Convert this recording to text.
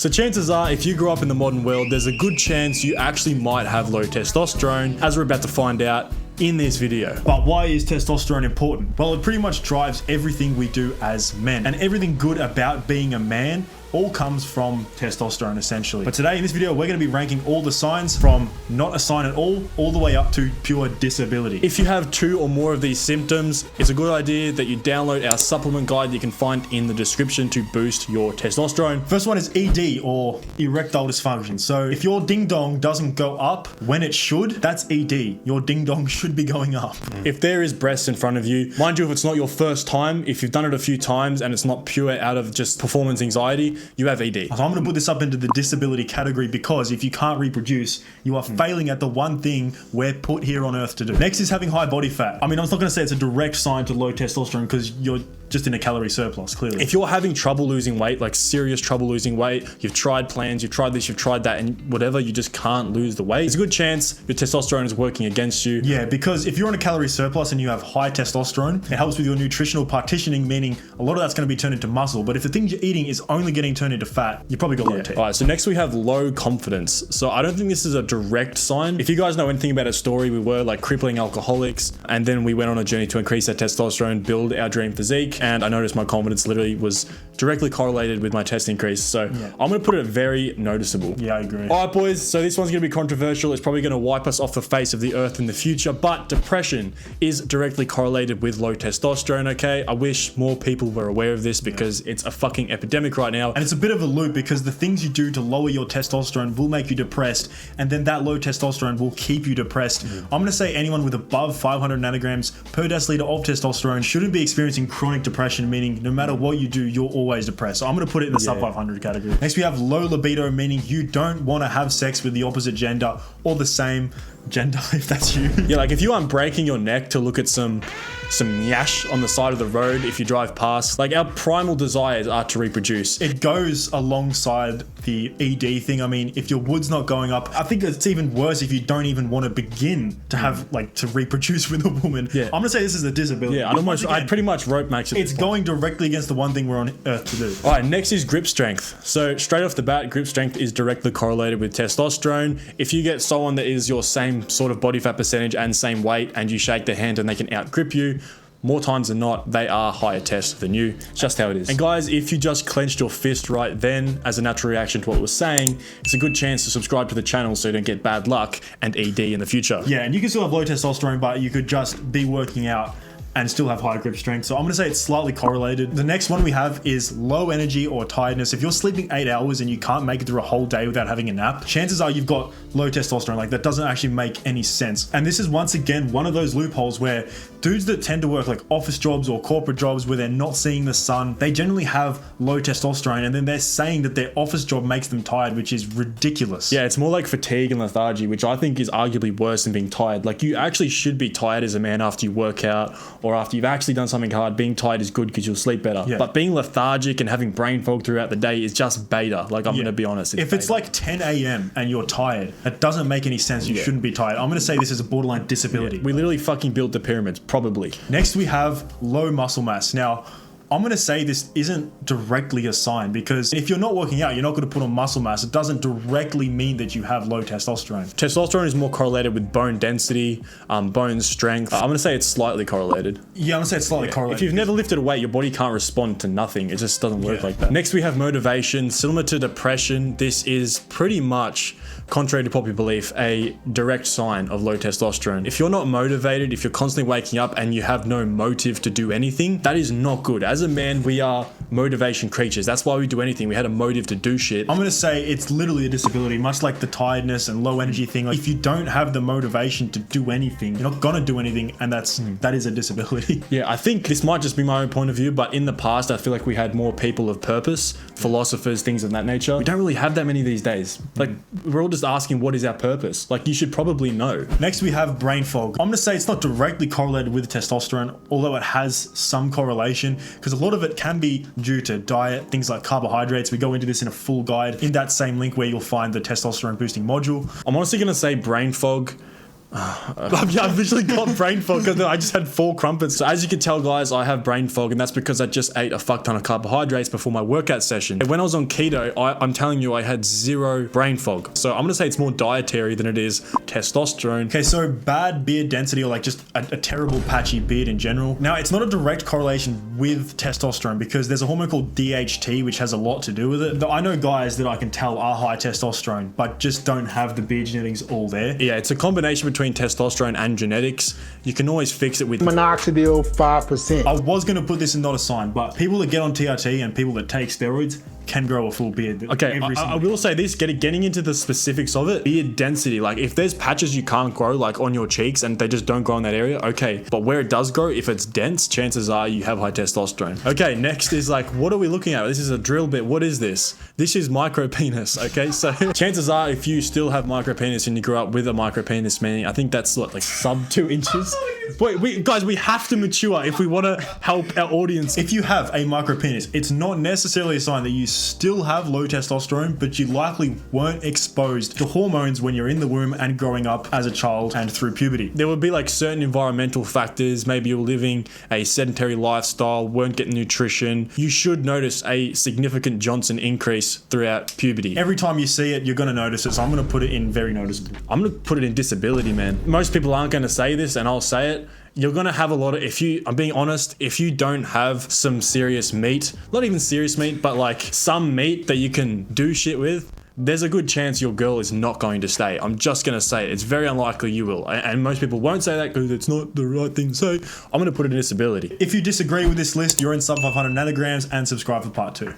So chances are, if you grew up in the modern world, there's a good chance you actually might have low testosterone, as we're about to find out in this video. But why is testosterone important? Well, it pretty much drives everything we do as men, and everything good about being a man all comes from testosterone essentially. But today in this video, we're going to be ranking all the signs from not a sign at all the way up to pure disability. If you have 2 or more of these symptoms, it's a good idea that you download our supplement guide that you can find in the description to boost your testosterone. First one is ED, or erectile dysfunction. So if your ding dong doesn't go up when it should, that's ED. Your ding dong should be going up. If there is breast in front of you, mind you, if it's not your first time, if you've done it a few times and it's not pure out of just performance anxiety, you have ED. So I'm going to put this up into the disability category because if you can't reproduce, you are failing at the one thing we're put here on earth to do. Next is having high body fat. I mean, I'm not going to say it's a direct sign to low testosterone because you're just in a calorie surplus, clearly. If you're having trouble losing weight, like serious trouble losing weight, you've tried plans, you've tried this, you've tried that, and whatever, you just can't lose the weight, there's a good chance your testosterone is working against you. Yeah, because if you're on a calorie surplus and you have high testosterone, it helps with your nutritional partitioning, meaning a lot of that's going to be turned into muscle. But if the things you're eating is only getting turned into fat, you probably got low T. All right, so next we have low confidence. So I don't think this is a direct sign. If you guys know anything about our story, we were like crippling alcoholics, and then we went on a journey to increase our testosterone, build our dream physique, and I noticed my confidence literally was directly correlated with my test increase. So I'm going to put it very noticeable. Yeah, I agree. All right, boys. So this one's going to be controversial. It's probably going to wipe us off the face of the earth in the future, but depression is directly correlated with low testosterone, okay? I wish more people were aware of this because it's a fucking epidemic right now. And it's a bit of a loop because the things you do to lower your testosterone will make you depressed, and then that low testosterone will keep you depressed. I'm going to say anyone with above 500 nanograms per deciliter of testosterone shouldn't be experiencing chronic depression, meaning no matter what you do, you're always depressed. So I'm going to put it in the sub 500 category. Next, we have low libido, meaning you don't want to have sex with the opposite gender or the same gender, if that's you. Yeah, like if you aren't breaking your neck to look at some nyash on the side of the road if you drive past, like our primal desires are to reproduce. It goes alongside the ED thing. I mean, if your wood's not going up, I think it's even worse if you don't even want to begin to have to reproduce with a woman. Yeah. I'm gonna say this is a disability. Yeah, I pretty much rope max it. It's going directly against the one thing we're on earth to do. All right, next is grip strength. So straight off the bat, grip strength is directly correlated with testosterone. If you get someone that is your same sort of body fat percentage and same weight, and you shake their hand and they can outgrip you, more times than not, they are higher test than you. It's just how it is. And guys, if you just clenched your fist right then as a natural reaction to what we're saying, it's a good chance to subscribe to the channel so you don't get bad luck and ED in the future. Yeah, and you can still have low testosterone, but you could just be working out and still have high grip strength. So I'm gonna say it's slightly correlated. The next one we have is low energy or tiredness. If you're sleeping 8 hours and you can't make it through a whole day without having a nap, chances are you've got low testosterone. Like, that doesn't actually make any sense. And this is once again one of those loopholes where dudes that tend to work like office jobs or corporate jobs where they're not seeing the sun, they generally have low testosterone, and then they're saying that their office job makes them tired, which is ridiculous. Yeah, it's more like fatigue and lethargy, which I think is arguably worse than being tired. Like, you actually should be tired as a man after you work out or after you've actually done something hard. Being tired is good because you'll sleep better. Yeah. But being lethargic and having brain fog throughout the day is just beta. Like, I'm going to be honest. If it's like 10 a.m. and you're tired, it doesn't make any sense. You shouldn't be tired. I'm going to say this is a borderline disability. We literally fucking built the pyramids, probably. Next, we have low muscle mass. Now, I'm going to say this isn't directly a sign, because if you're not working out, you're not going to put on muscle mass. It doesn't directly mean that you have low testosterone. Testosterone is more correlated with bone density, bone strength. I'm going to say it's slightly correlated. Yeah, I'm going to say it's slightly correlated. If you've never lifted a weight, your body can't respond to nothing. It just doesn't work like that. Next, we have motivation. Similar to depression, this is pretty much, contrary to popular belief, a direct sign of low testosterone. If you're not motivated, if you're constantly waking up and you have no motive to do anything, that is not good. As a man, we are motivation creatures. That's why we do anything. We had a motive to do shit. I'm going to say it's literally a disability, much like the tiredness and low energy thing. Like, if you don't have the motivation to do anything, you're not going to do anything, and that is a disability. Yeah, I think this might just be my own point of view, but in the past, I feel like we had more people of purpose, philosophers, things of that nature. We don't really have that many these days. Like, we're all just asking, what is our purpose? Like, you should probably know. Next, we have brain fog. I'm going to say it's not directly correlated with testosterone, although it has some correlation, because a lot of it can be due to diet, things like carbohydrates. We go into this in a full guide in that same link where you'll find the testosterone boosting module. I'm honestly going to say brain fog. I've literally got brain fog because I just had 4 crumpets. So as you can tell, guys, I have brain fog, and that's because I just ate a fuck ton of carbohydrates before my workout session. When I was on keto, I'm telling you, I had 0 brain fog. So I'm gonna say it's more dietary than it is testosterone. Okay, so bad beard density, or like just a terrible patchy beard in general. Now, it's not a direct correlation with testosterone because there's a hormone called DHT, which has a lot to do with it. I know guys that I can tell are high testosterone, but just don't have the beard genetics all there. Yeah, it's a combination between testosterone and genetics. You can always fix it with minoxidil 5%. I was going to put this in not a sign, but people that get on TRT and people that take steroids can grow a full beard. Okay, I will say this, getting into the specifics of it, beard density, like if there's patches you can't grow like on your cheeks and they just don't grow in that area, okay. But where it does grow, if it's dense, chances are you have high testosterone. Okay, next is like, what are we looking at? This is a drill bit. What is this? This is micro penis, okay? So chances are if you still have micro penis and you grew up with a micro penis, meaning I think that's what, like sub 2 inches? Wait, guys, we have to mature if we want to help our audience. If you have a micro penis, it's not necessarily a sign that you still have low testosterone, but you likely weren't exposed to hormones when you're in the womb and growing up as a child and through puberty. There would be like certain environmental factors. Maybe you're living a sedentary lifestyle, weren't getting nutrition. You should notice a significant Johnson increase throughout puberty. Every time you see it, you're going to notice it. So I'm going to put it in very noticeable. I'm going to put it in disability, man. Most people aren't going to say this, and I'll say it. You're gonna have a lot of, I'm being honest, if you don't have some serious meat, not even serious meat, but like some meat that you can do shit with, there's a good chance your girl is not going to stay. I'm just gonna say it. It's very unlikely you will. And most people won't say that because it's not the right thing to say. I'm gonna put it in disability. If you disagree with this list, you're in sub 500 nanograms, and subscribe for part 2.